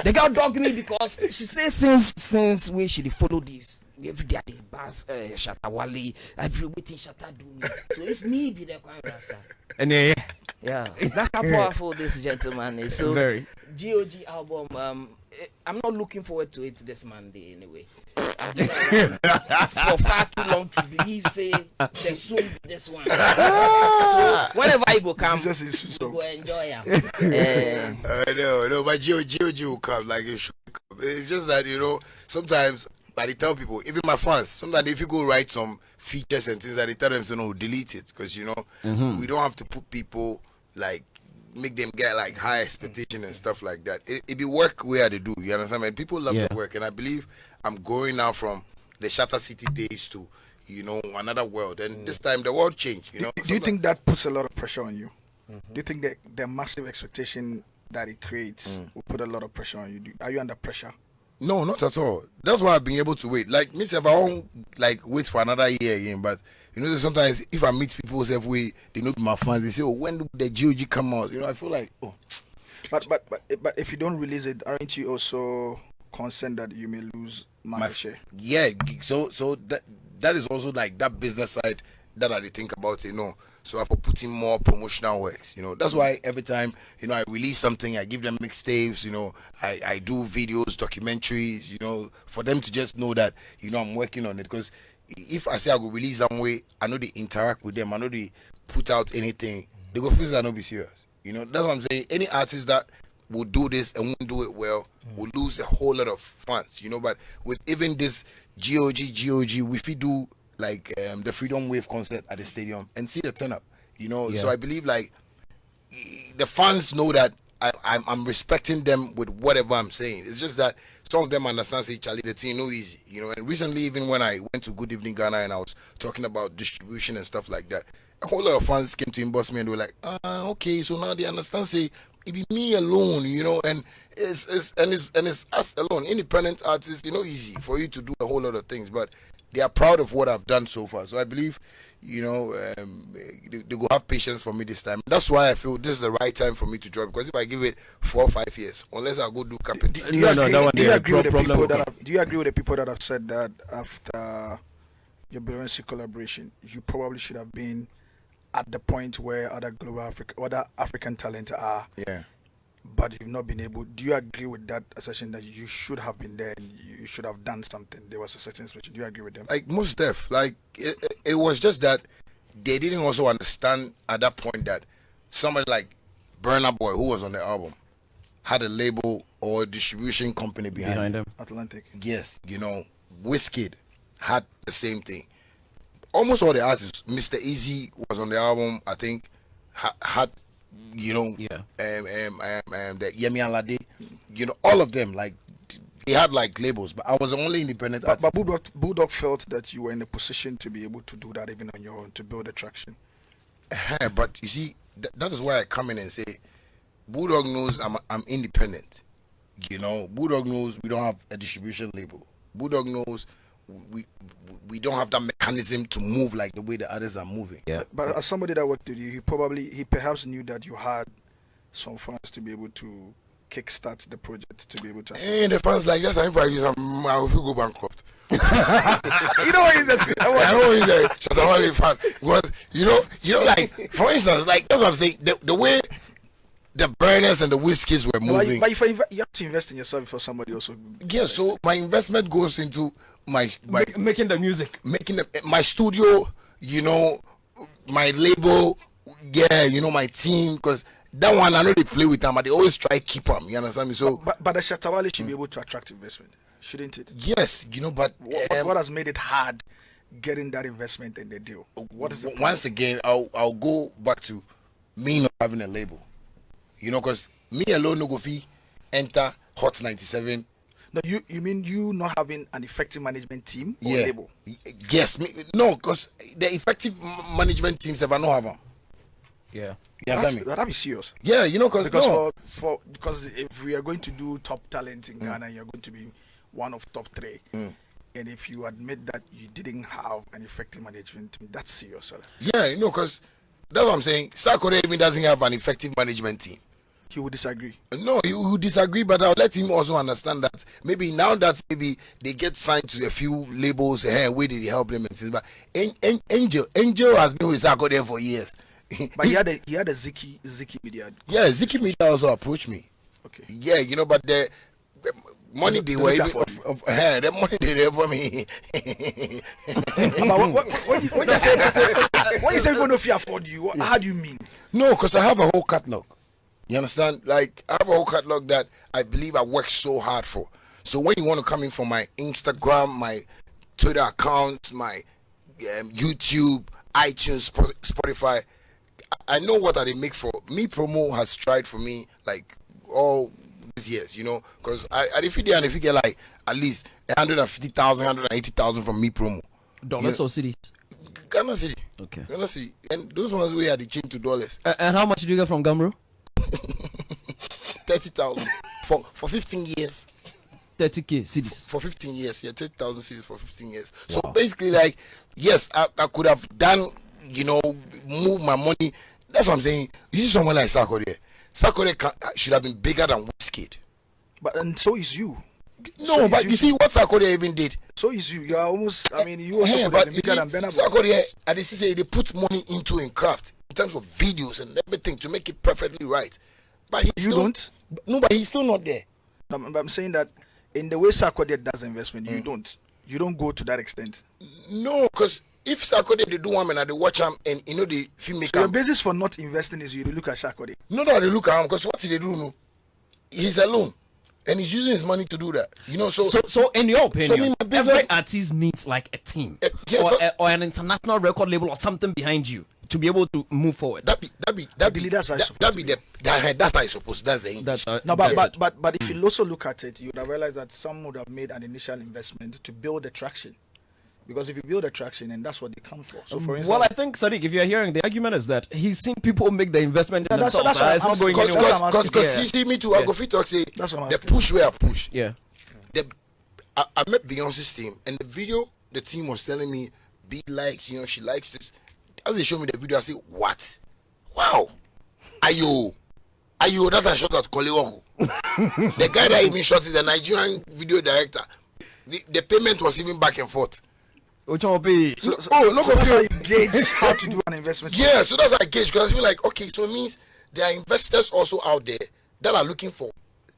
The girl dogged me because she says since we should follow this. Every day they pass Shatta Wale, everything Shatta do me. So if me be the Kwame Rasta. And yeah, that's how powerful this gentleman is. So very. GOG album, I'm not looking forward to it this Monday anyway. I've been for far too long to believe say there's soon be this one. So whenever I go come, you go enjoy it. No, but GOG will come like it should come. It's just that, you know, sometimes I tell people, even my fans, sometimes if you go write some features and things that they tell them to delete it, because you know we don't have to put people like make them get like high expectation and stuff like that. It be work where they do, you understand? And people love the work, and I believe I'm going now from the Shatta City days to, another world. And this time the world changed. Do you think that puts a lot of pressure on you? Do you think that the massive expectation that it creates will put a lot of pressure on you? Are you under pressure? No, not at all. That's why I've been able to wait. Like, me, if I won't wait for another year again, but sometimes if I meet people who they know my fans, they say, "Oh, when do the GOG come out?" I feel like, oh. But if you don't release it, aren't you also concerned that you may lose market share? Yeah. So that is also like that business side that I think about. So I for putting more promotional works. That's why every time I release something, I give them mixtapes. I do videos, documentaries. For them to just know that I'm working on it. Because if I say I go release some way, I know they interact with them. I know they put out anything. They go feel that not be serious. That's what I'm saying. Any artist that will do this and won't do it well will lose a whole lot of fans. But with even this GOG, we fit do like the Freedom Wave concert at the stadium and see the turn up. So I believe like the fans know that I'm respecting them with whatever I'm saying. It's just that some of them understand, say, Charlie, the thing no easy. And recently, even when I went to Good Evening Ghana and I was talking about distribution and stuff like that, a whole lot of fans came to inbox me and they were like, okay, so now they understand, say, it be me alone, and it's us alone. Independent artists, easy for you to do a whole lot of things, but they are proud of what I've done so far. So I believe, they go have patience for me this time. That's why I feel this is the right time for me to drop. Because if I give it 4 or 5 years, unless I go do carpentry. Do you agree with the people that have said that after your Beyonce collaboration, you probably should have been at the point where other African talent are? Yeah. But you've not been able. Do you agree with that assertion that you should have been there and you should have done something? There was a certain situation. Do you agree with them? Like most stuff, it was just that they didn't also understand at that point that somebody like Burna Boy, who was on the album, had a label or distribution company behind him. Atlantic. Yes, Wizkid had the same thing. Almost all the artists, Mr. Easy was on the album. I think had. The Yemi Alade, all of them, like, they had like labels, but I was the only independent artist. But Bulldog felt that you were in a position to be able to do that even on your own, to build attraction. But you see, that is why I come in and say, Bulldog knows I'm independent. Bulldog knows we don't have a distribution label. Bulldog knows we don't have that mechanism to move like the way the others are moving. Yeah. But as somebody that worked with you, he perhaps knew that you had some funds to be able to kickstart the project, to be able to. And the funds like that, I will go bankrupt. You know what he's saying? I know he's a Shatta Wale fan. Because like, for instance, like that's what I'm saying. The way the Burners and the Whiskies were moving. But you have to invest in yourself before somebody also. Yeah, so my investment goes into my making the music, my studio, my label, my team, because that one I know they play with them, but they always try to keep them. You understand me? So, but the Shatta Wale should be able to attract investment, shouldn't it? Yes, but what has made it hard getting that investment in the deal? What is it? Once again, I'll go back to me not having a label. Because me alone no go fee enter Hot 97. No, you mean you not having an effective management team or label? Yes, because the effective management teams ever not have them. Yeah. That'd be serious. Yeah, because because if we are going to do top talent in Ghana, you're going to be one of top 3. And if you admit that you didn't have an effective management team, that's serious. Yeah, because that's what I'm saying. Sarkodie even doesn't have an effective management team. He would disagree. No, he would disagree, but I'll let him also understand that maybe now that maybe they get signed to a few labels, where did he help them and things. But Angel has been with Sarkodie for years. But he had a Ziki Media. Yeah, Ziki Media also approached me. Okay. Yeah, but the money they were even the money they were for me. When you say people don't afford you, how do you mean? No, because I have a whole catalog. You understand? Like, I have a whole catalog that I believe I worked so hard for. So when you want to come in from my Instagram, my Twitter accounts, my YouTube, iTunes, Spotify, I know what they make for me. Promo has tried for me like all these years, because if you get like at least 150,000, 180,000 from me promo, Dollars or cities? Ghana City. Okay. Ghana City. And those ones we had to change to dollars. And how much did you get from Gamro? 30,000 for 15 years. 30K cities. For 15 years, yeah, 30,000 cities for 15 years. Wow. So basically, like, yes, I could have done, move my money. That's what I'm saying. You see someone like Sarkodie. Sarkodie should have been bigger than Wizkid. But and so is you. No, so but you see what Sarkodie even did. So is you. You are almost. I mean, you also could have been bigger than Benabo. Sarkodie, and they say they put money into in craft in terms of videos and everything to make it perfectly right. But you don't. No, but he's still not there. No, but I'm saying that in the way Sarkodie does investment, you don't. You don't go to that extent. No, because if Sarkodie they do one and they watch him and the filmmaker. So your basis for not investing is you look at Sarkodie. No, they look at him because what did they do? No, he's alone. And he's using his money to do that, So in your opinion, business, every artist needs like a team, or an international record label or something behind you to be able to move forward. That's how it's supposed. That's the English. But if you also look at it, you would have realized that some would have made an initial investment to build the traction. Because if you build attraction, and that's what they come for. So for instance, I think Sadiq, if you're hearing, the argument is that he's seen people make the investment in themselves. That's it's not going anywhere. Because you see me too, I go fit talk say the push where I push. Yeah. I met Beyonce's team, and the video the team was telling me B likes, she likes this. As they show me the video, I say, what? Wow. Ayo, that I shot at Kolewoko. The guy that even shot is a Nigerian video director. The payment was even back and forth. So that's how you gauge how to do an investment. Yeah, so that's how I gauge, because I feel like, okay, so it means there are investors also out there that are looking for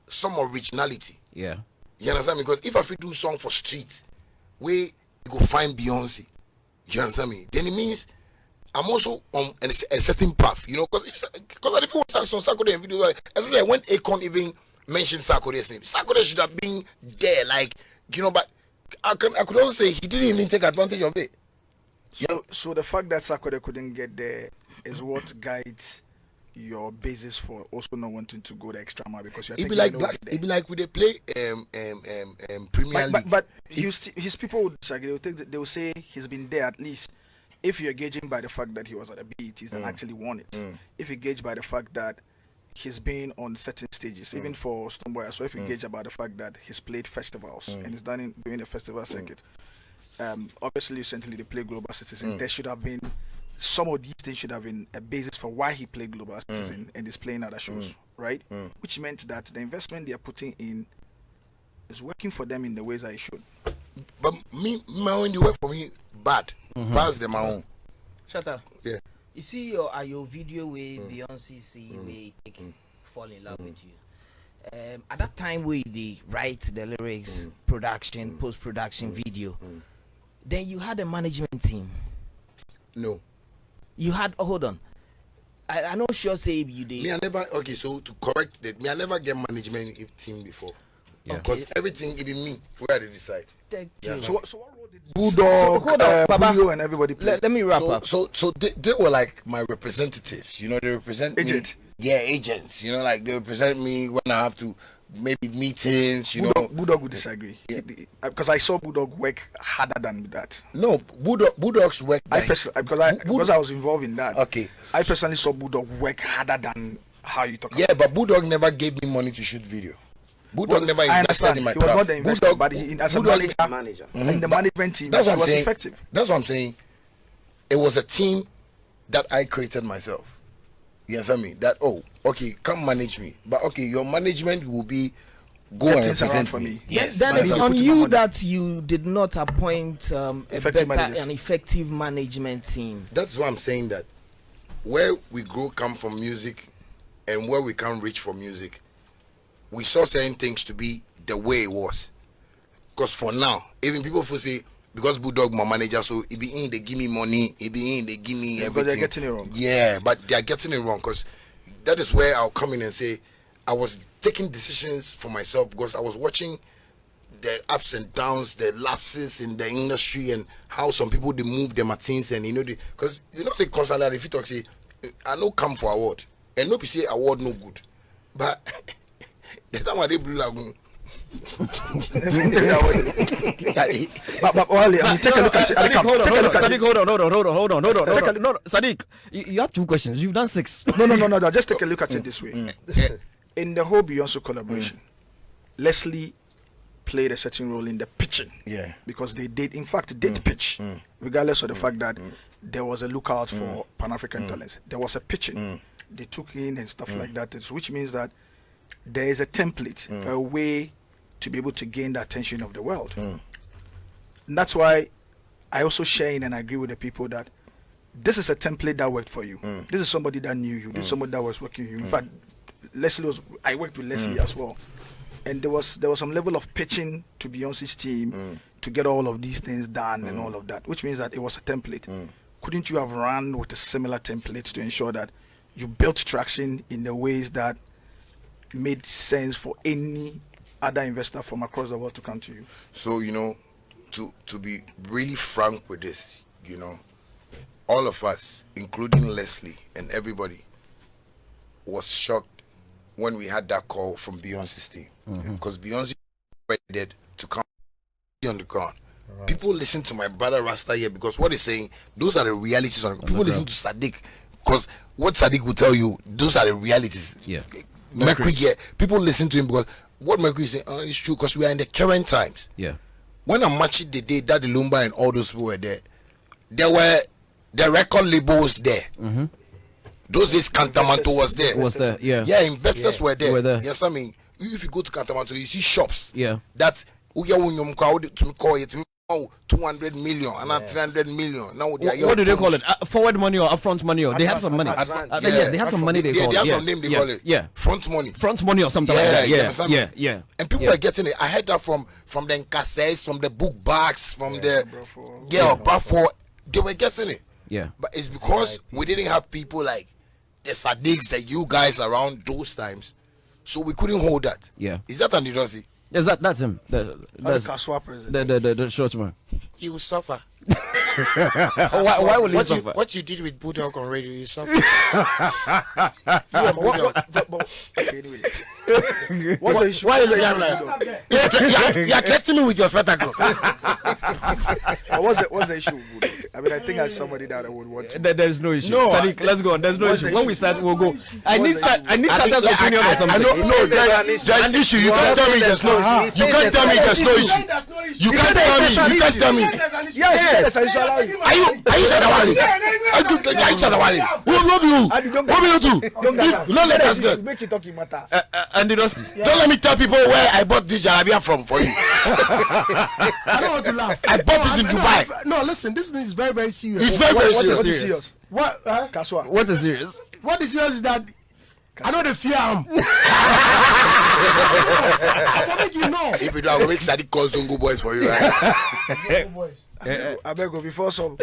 some originality. Yeah. You understand me? Because if I feel do song for street, where you go find Beyonce, you understand me? Then it means I'm also on a certain path, because if I want to start Sarkodie and video, especially when Akon even mentioned Sarkodie's name, Sarkodie should have been there, but I could also say he didn't even take advantage of it. So the fact that Sarkodie couldn't get there is what guides your basis for also not wanting to go the extra mile, because you're it'd be like when they play Premier League. But his people would disagree. They will say he's been there at least. If you're gauging by the fact that he was at the BETs and actually won it, if you gauge by the fact that he's been on certain stages, even for Stonebwoy, so if you gauge about the fact that he's played festivals and he's doing the festival circuit, obviously recently they play Global Citizen. There should have been some of these things should have been a basis for why he played Global Citizen and is playing other shows, right? Which meant that the investment they are putting in is working for them in the ways I should. But my own the work for me bad. Pass them my own. Shatta. Yeah. You see your video where Beyonce see we fall in love with you. At that time where they write the lyrics, production, post-production video, then you had a management team. No. You had hold on. I not sure say you did. Me I never so to correct that, I never get management team before. Yeah. Because everything it be me where they decide. Thank Yeah. you. So what role did Bulldog, Baba, and everybody play? Let me wrap up. So they were like my representatives, they represent Agent. me. Yeah, agents. Like they represent me when I have to maybe meetings, Bulldog would disagree. Because I saw Bulldog work harder than that. No, Bulldog's work. Because I was involved in that. Okay. I personally saw Bulldog work harder than how you talk. Yeah, but Bulldog never gave me money to shoot video. Bulldog never invested in my craft. He was not the investor, Bulldog, but as a manager. In the management team, he was effective. That's what I'm saying. It was a team that I created myself. You understand me? That come manage me. But your management will be go and represent for me. Yes. Then it's on you that you did not appoint an effective management team. That's why I'm saying that where we come from music and where we can reach for music, we saw certain things to be the way it was. Because for now, even people who say, because Bulldog my manager, so it be in, they give me money, it be in, they give me everything. But they're getting it wrong. Yeah, but they're getting it wrong, because that is where I'll come in and say, I was taking decisions for myself because I was watching the ups and downs, the lapses in the industry, and how some people they move their things, and because say constantly if you talk say I no come for award, and no be say award no good, but the time I did Blue Lagoon. But Wale, I mean, take a look at it. Sadiq, hold on. Take Sadiq, you have 2 questions. You've done 6. No. Just take a look at it this way. In the whole Beyonce collaboration, Leslie played a certain role in the pitching. Yeah. Because they did, in fact, pitch, regardless of the fact that there was a lookout for Pan-African talents. There was a pitching. They took in and stuff like that, which means that there is a template, a way to be able to gain the attention of the world. And that's why I also share in and agree with the people that this is a template that worked for you. This is somebody that knew you. This is somebody that was working with you. In fact, I worked with Leslie as well. And there was some level of pitching to Beyonce's team to get all of these things done and all of that, which means that it was a template. Couldn't you have run with a similar template to ensure that you built traction in the ways that made sense for any other investor from across the world to come to you? So, to be really frank with this, all of us, including Leslie and everybody, was shocked when we had that call from Beyonce's team. Because Beyonce was ready to come on the ground. Right. People listen to my brother Rasta here because what he's saying, those are the realities. People listen to Sadiq because what Sadiq will tell you, those are the realities. Yeah. Mercury, people listen to him because what Mercury is saying is true because we are in the current times. Yeah. When Amachi the day Daddy Lumba and all those people were there were the record labels there. Those days Cantamanto was there. Yeah, investors were there. Yes, I mean, if you go to Cantamanto, you see shops. Yeah. That to call it 200 million and 300 million. Now what do they call it? Forward money or upfront money? Or they have some money. They have some money. They call it. They have some name. They call it. Yeah. Front money. Front money or something like that. Yeah. And people are getting it. I heard that from the cassettes, from the book bags, from the Bradford. They were getting it. Yeah. But it's because we didn't have people like the Sadiqs that you guys around those times, so we couldn't hold that. Yeah. Is that Andidosi? Yes, that's him. That's the short man. You will suffer. Why will he suffer? What you did with Bulldog on radio, you suffer. You and Bulldog. Okay, anyway. What's the issue? Why is it you are threatening me with your spectacles? What's the issue with Bulldog? I mean, I think as somebody that I would want to. There's no issue. No, Sadiq, let's go on. There's no issue. When we start, we'll go. I need Shatta's opinion or something. There's an issue. You can't tell me there's no. You can't tell me there's no issue. You can't tell me. Yes. Are you Shatta Wale? Are you Shatta Wale? What do you do? Don't let us go. Make it talking matter. Don't let me tell people where I bought this jalabia from for you. I don't want to laugh. I bought it in Dubai. No, listen, this thing is very, very serious. It's very serious. What? What is serious? What is serious is that I know the fear him. I make you know. If you do, I will make Sadiq call Zongo boys for you, right? Zongo boys. I beg you before some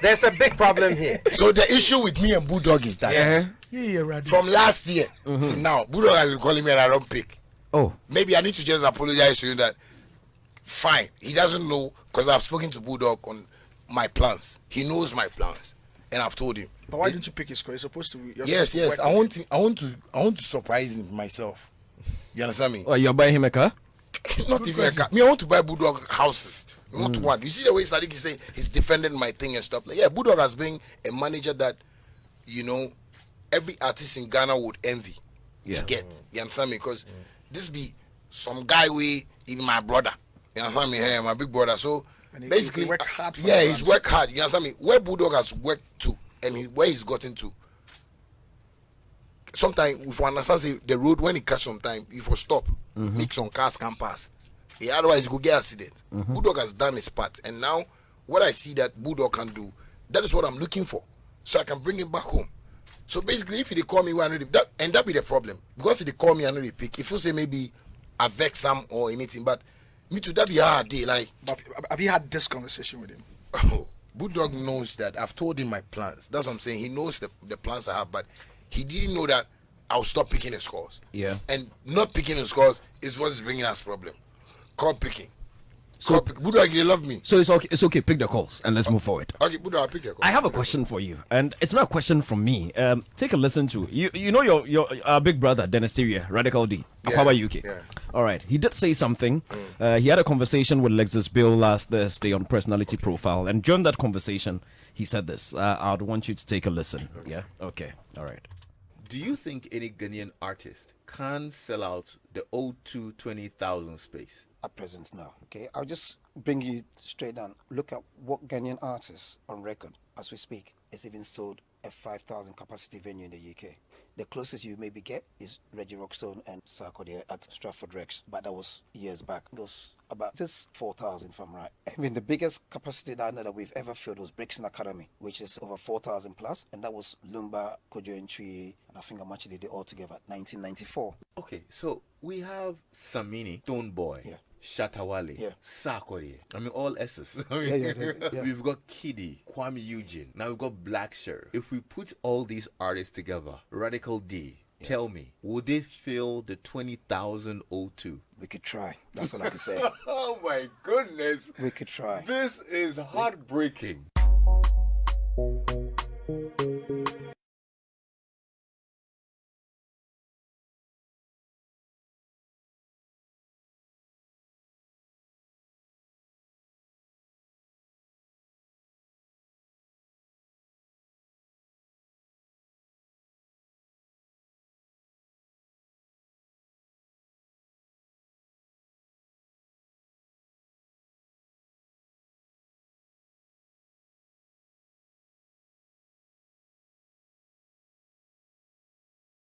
There's a big problem here. So the issue with me and Bulldog is that from last year to now, Bulldog has been calling me and I don't pick. Oh, maybe I need to just apologize to him that fine. He doesn't know because I've spoken to Bulldog on my plans. He knows my plans, and I've told him. But why didn't you pick his call? You're supposed to. Yes. I want to surprise him myself. You understand me? Oh, you're buying him a car? Not even a car. Me, I want to buy Bulldog houses. Not one. You see the way Sadiq is saying he's defending my thing and stuff. Like, yeah, Bulldog has been a manager that, every artist in Ghana would envy to get. You understand me? Because this be some guy even my brother. You understand me? Hey, my big brother. So basically, he worked hard. He's worked hard. You understand me? Where Bulldog has worked to and where he's gotten to. Sometimes, if you understand, say, the road when it catch sometime, if you stop, make some cars can pass. Yeah, otherwise, you could get accident. Bulldog has done his part, and now what I see that Bulldog can do, that is what I'm looking for, so I can bring him back home. So basically, if they call me, that be the problem because if they call me, I know they pick. If you say maybe I vex some or anything, but me too, that be hard day. Like, but have you had this conversation with him? Oh, Bulldog knows that I've told him my plans. That's what I'm saying. He knows the plans I have, but he didn't know that I'll stop picking the scores. Yeah. And not picking the scores is what is bringing us problem. Call picking. So Buddha, you love me. So it's okay. It's okay. Pick the calls and let's move forward. Okay, Buddha, I'll pick the call. I have a question for you, and it's not a question from me. Take a listen to you. You know your big brother Dennis Tyria, Radical D, Akwaaba UK. Yeah. All right. He did say something. He had a conversation with Lexus Bill last Thursday on Personality Profile, and during that conversation, he said this. I'd want you to take a listen. Okay. Yeah. Okay. All right. Do you think any Ghanaian artist can sell out the O2 20,000 space? At present, no. Okay, I'll just bring you straight down. Look at what Ghanaian artists on record, as we speak, is even sold a 5,000 capacity venue in the UK. The closest you maybe get is Reggie Rockstone and Sarkodie at Stratford Rex, but that was years back. It was about just 4,000, if I'm right. I mean, the biggest capacity down there that we've ever filled was Brixton Academy, which is over 4,000 plus, and that was Lumba, Kojo Entry, and I think I'm actually did it all together, 1994. Okay, so we have Samini, Stone Boy. Yeah. Shatta Wale, Yeah. Sarkodie. I mean, all S's. I mean, Yeah. We've got Kiddy, Kwame Eugene. Now we've got Black Sheriff. If we put all these artists together, Radical D, tell me, would they fill the 20,000 O2? We could try. That's what I could say. Oh my goodness. We could try. This is heartbreaking.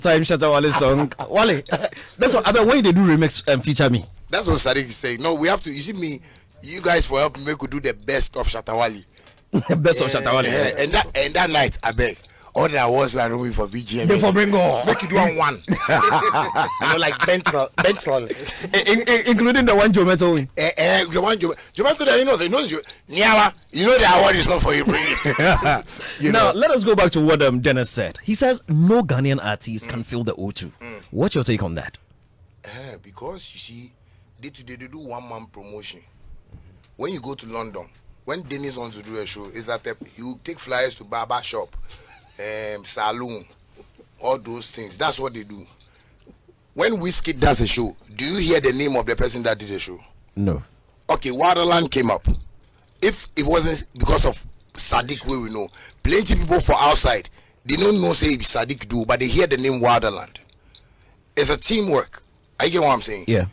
Time Shatta Wale song. Wale, that's what I mean. When they do remix and feature me, That's what Sadiq is saying. No, we have to. You see me, you guys for helping me could do the best of Shatta Wale. best of Shatta Wale. And that night, I beg. All that was we are rooming for VGM. They for Bringo. Make it one. You know, like Bentron. Including the one Joe Metal win. The one Joe Metal, you know Niala, you know the award is not for you. Bring it. Now let us go back to what Dennis said. He says no Ghanaian artist can fill the O2. What's your take on that? Because you see, day to day they do one man promotion. When you go to London, when Dennis wants to do a show, is that he will take flyers to barber shop, saloon, all those things. That's what they do. When Whiskey does a show, do you hear the name of the person that did the show? No. Okay, Waterland came up. If it wasn't because of Sadiq, we know plenty people for outside, they don't know say it's Sadiq do, but they hear the name Waterland. It's a teamwork. I get what I'm saying. Yeah.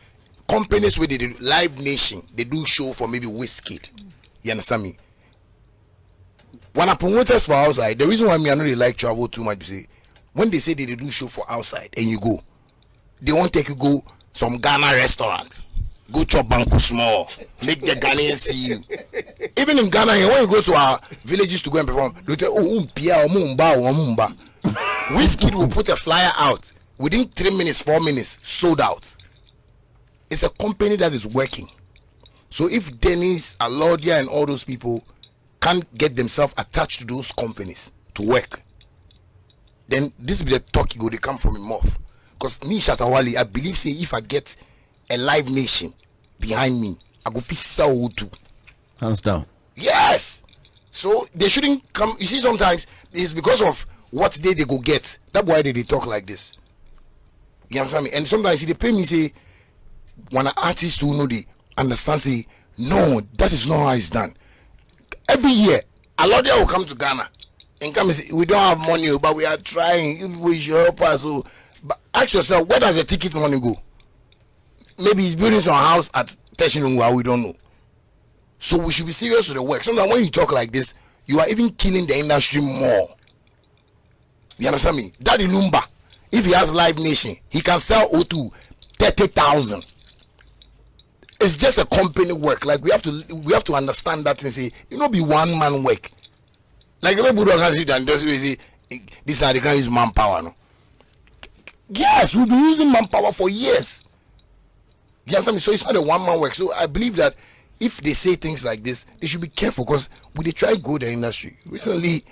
Companies where they do Live Nation, they do show for maybe Whiskey. You understand me? When I promoters for outside, the reason why me I know they like travel too much, say when they say they do show for outside and you go, they won't take you go some Ghana restaurant, go chop banku small, make the Ghanaians see you. Even in Ghana, when you go to our villages to go and perform, they tell mumba. Whiskey will put a flyer out within 3 minutes, 4 minutes, sold out. It's a company that is working. So if Dennis, Alodia, and all those people can't get themselves attached to those companies to work, then this be the talk you go, they come from him off. Because me, Shatta Wale, I believe say if I get a Live Nation behind me, I go fix O2. Hands down. Yes. So they shouldn't come. You see, sometimes it's because of what they go get. That's why they talk like this. You understand me? And sometimes they pay me say, when an artist who know they understand say, no, that is not how it's done. Every year, a lot of them will come to Ghana and come and say, we don't have money, but we are trying. We should help us. So, but ask yourself, where does the ticket money go? Maybe he's building some house at Teshinungwa, we don't know. So we should be serious with the work. Sometimes when you talk like this, you are even killing the industry more. You understand me? Daddy Lumba, if he has Live Nation, he can sell O2 30,000. It's just a company work. Like we have to understand that and say, you know, be one man work. Like the way Buddha can sit and just say, this are they can use manpower. No? Yes, we'll be using manpower for years. You understand me? So it's not a one man work. So I believe that if they say things like this, they should be careful because we they try to go the industry. Recently,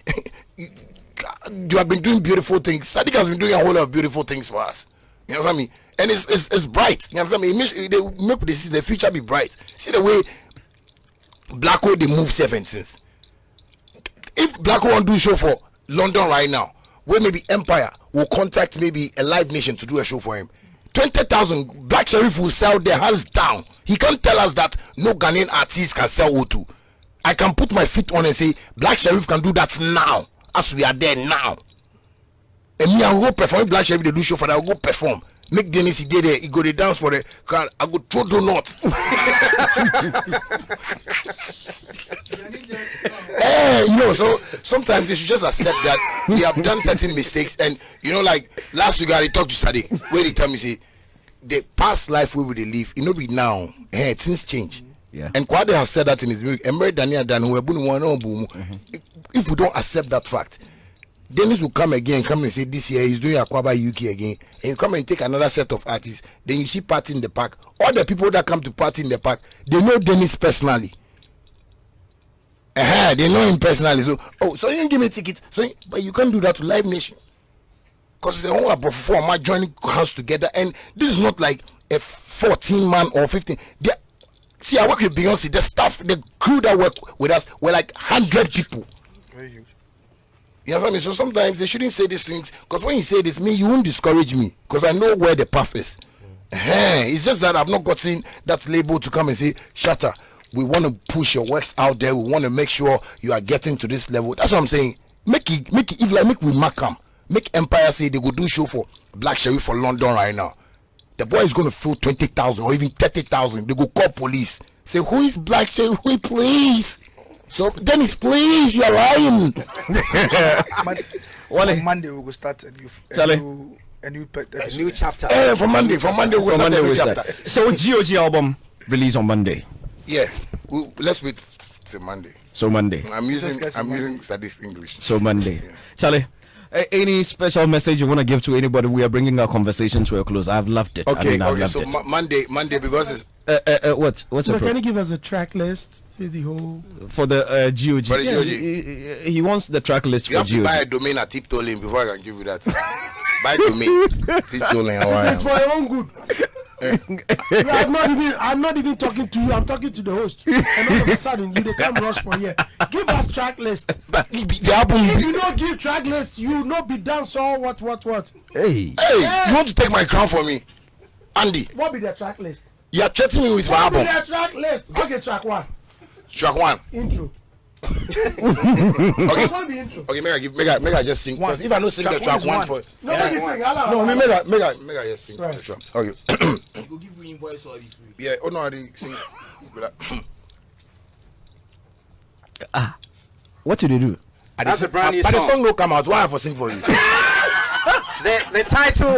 you have been doing beautiful things. Sadiq has been doing a whole lot of beautiful things for us. You understand me? And it's bright. You understand me? They make the future be bright. See the way Blacko they move 7 since. If Blacko want to do show for London right now, where maybe Empire will contact maybe a Live Nation to do a show for him, 20,000 Black Sheriff will sell their hands down. He can't tell us that no Ghanaian artist can sell O2. I can put my feet on and say Black Sheriff can do that now, as we are there now. And me, I'll go perform. Black Sheriff they do show for that, I'll go perform. Make Dennis he did there, he go to dance for the crowd. I go throw donuts. So sometimes you should just accept that we have done certain mistakes. And you know, like last week I talked to Sade, where they tell me say the past life where they live, you know, be now, things change. Yeah. And Quade has said that in his music. If we don't accept that fact, Dennis will come again, come and say this year he's doing Akwaba UK again, and you come and take another set of artists. Then you see party in the park. All the people that come to party in the park, they know Dennis personally. They know him personally. So you give me a ticket. But you can't do that to Live Nation, because it's a whole performer joining hands together, and this is not like a 14-man or 15. See, I work with Beyonce. The staff, the crew that work with us, were like 100 people. Very huge. You understand me? So sometimes they shouldn't say these things, because when you say this, you won't discourage me, because I know where the path is. It's just that I've not gotten that label to come and say, Shatta, we want to push your works out there. We want to make sure you are getting to this level. That's what I'm saying. Make it if like make with Macam, make Empire say they go do show for Black Sheriff for London right now. The boy is going to fill 20,000 or even 30,000. They go call police. Say, who is Black Sheriff? Who, please? So Dennis, please, you're lying. On Monday we will start a new chapter. From Monday we'll start a new chapter. So GOG album release on Monday. Yeah, let's wait till Monday. So Monday. I'm using Studies English. So Monday. Yeah. Charlie, any special message you want to give to anybody? We are bringing our conversation to a close. I've loved it. Okay, so Monday because it's what's can you give us a track list for the whole for the GOG? For the GOG. He wants the track list you for have GOG. to buy a domain at Tiptoe Lane before I can give you that. Buy domain Tiptoe Lane. it's for your own good. I'm not even talking to you. I'm talking to the host. And all of a sudden, they come rush for here. Give us track list. But the album. If you don't give track list, you will not be dancehall. What? Hey, Yes. You want to take my crown for me, Andy? What be the track list? You are threatening me with my What be album. the track list? Okay, track one. Track one. Intro. Okay. What be intro? Okay, make I just sing. If I don't sing the track one for Nobody sing. make I just sing the track. Okay. You go give me invoice or be free. Yeah. Oh no, I didn't sing. what did you do? That's a brand new But the song. song no come out. Why I for sing for you? The title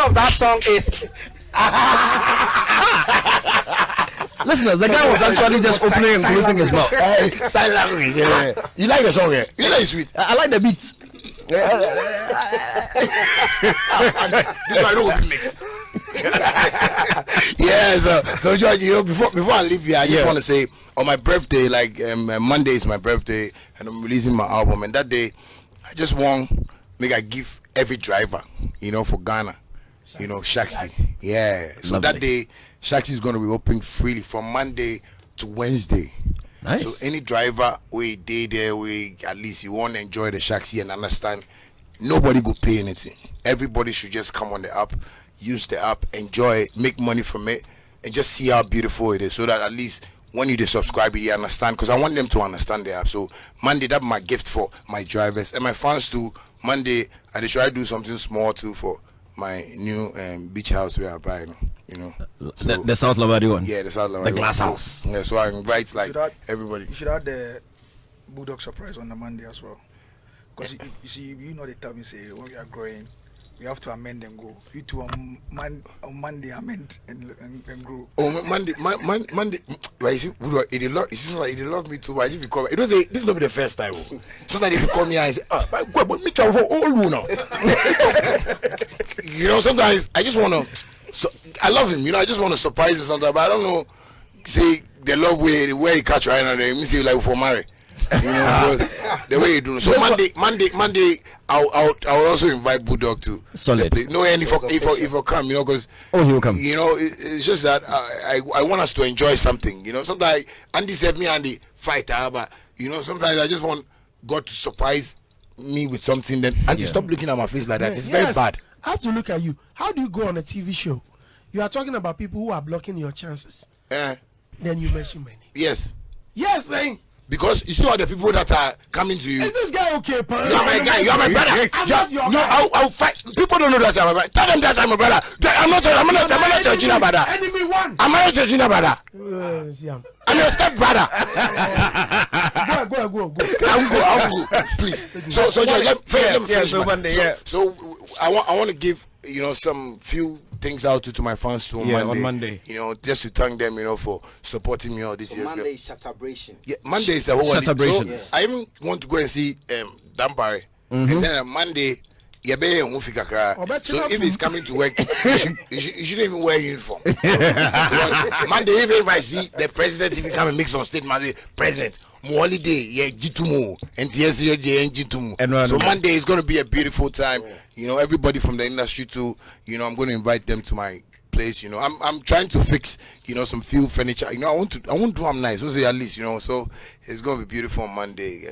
of that song is Listeners, the guy was actually just opening and closing his mouth. Sign language. Yeah. You like the song? Yeah. You like it sweet. I like the beat. This one I don't mix. Yeah, so George, you know, before I leave here, I just want to say on my birthday, like Monday is my birthday, and I'm releasing my album. And that day, I just want I give every driver, you know, for Ghana, you know, Shaksi. Yeah. So Lovely. that day, Shaksi is going to be open freely from Monday to Wednesday. Nice. So any driver we day there, we at least you want to enjoy the Shaksi and understand nobody go pay anything. Everybody should just come on the app, use the app, enjoy it, make money from it, and just see how beautiful it is. So that at least when you subscribe, you understand. Because I want them to understand the app. So Monday, that's my gift for my drivers and my fans too. Monday, I try to do something small too for my new beach house where I buy, you know. So, The South Labadi one. yeah, the South The glass house. Yeah, so I invite like Should I- everybody. You should have the Bulldog surprise on the Monday as well. Because you see, you know, they tell me say when we are growing, we have to amend and go. You two on Monday amend and grow. Oh, Monday. Right, you see, it love me too. But if you come, it don't say this is not be the first time. So that if you come here and say, but me travel for all you now. You know, sometimes I just wanna. So I love him. You know, I just want to surprise him sometimes. But I don't know. Say the love where he catch right now. They say like for marry. You know, the way you do. So Monday, I'll also invite Bulldog to Solid. the place. No, and if I come, you know, because he will come. You know, it's just that I want us to enjoy something. You know, sometimes Andy said me and the fighter, but you know, sometimes I just want God to surprise me with something. Then Andy, stop looking at my face like that. It's very bad. I have to look at you. How do you go on a TV show? You are talking about people who are blocking your chances. Then you mention my name. Yes. Yes, then. Because you see all the people that are coming to you. Is this guy okay, pa? You are my guy. You are my brother. I'm not your no, guy. I'll fight. People don't know that I'm a brother. Tell them that I'm a brother. I'm not your junior brother. Enemy one. I'm not your junior brother. I'm your step brother. Go. I'll go. Please. So let me finish. So I want to give some few things out to my fans on Monday. You know, just to thank them, for supporting me all this year. Monday is Shattabration. Yeah, Monday is the whole Shattabration. So I even want to go and see Dampare. And then Monday, so if he's coming to work, he shouldn't even wear uniform. Monday, even if I see the president, if he come and make some statement, I say, President, holiday, yeah, G2mo, and yes, G2mo. So Monday is going to be a beautiful time. You know, everybody from the industry too. I'm going to invite them to my place. I'm trying to fix some few furniture. I want to do them nice. So at least so it's going to be beautiful on Monday.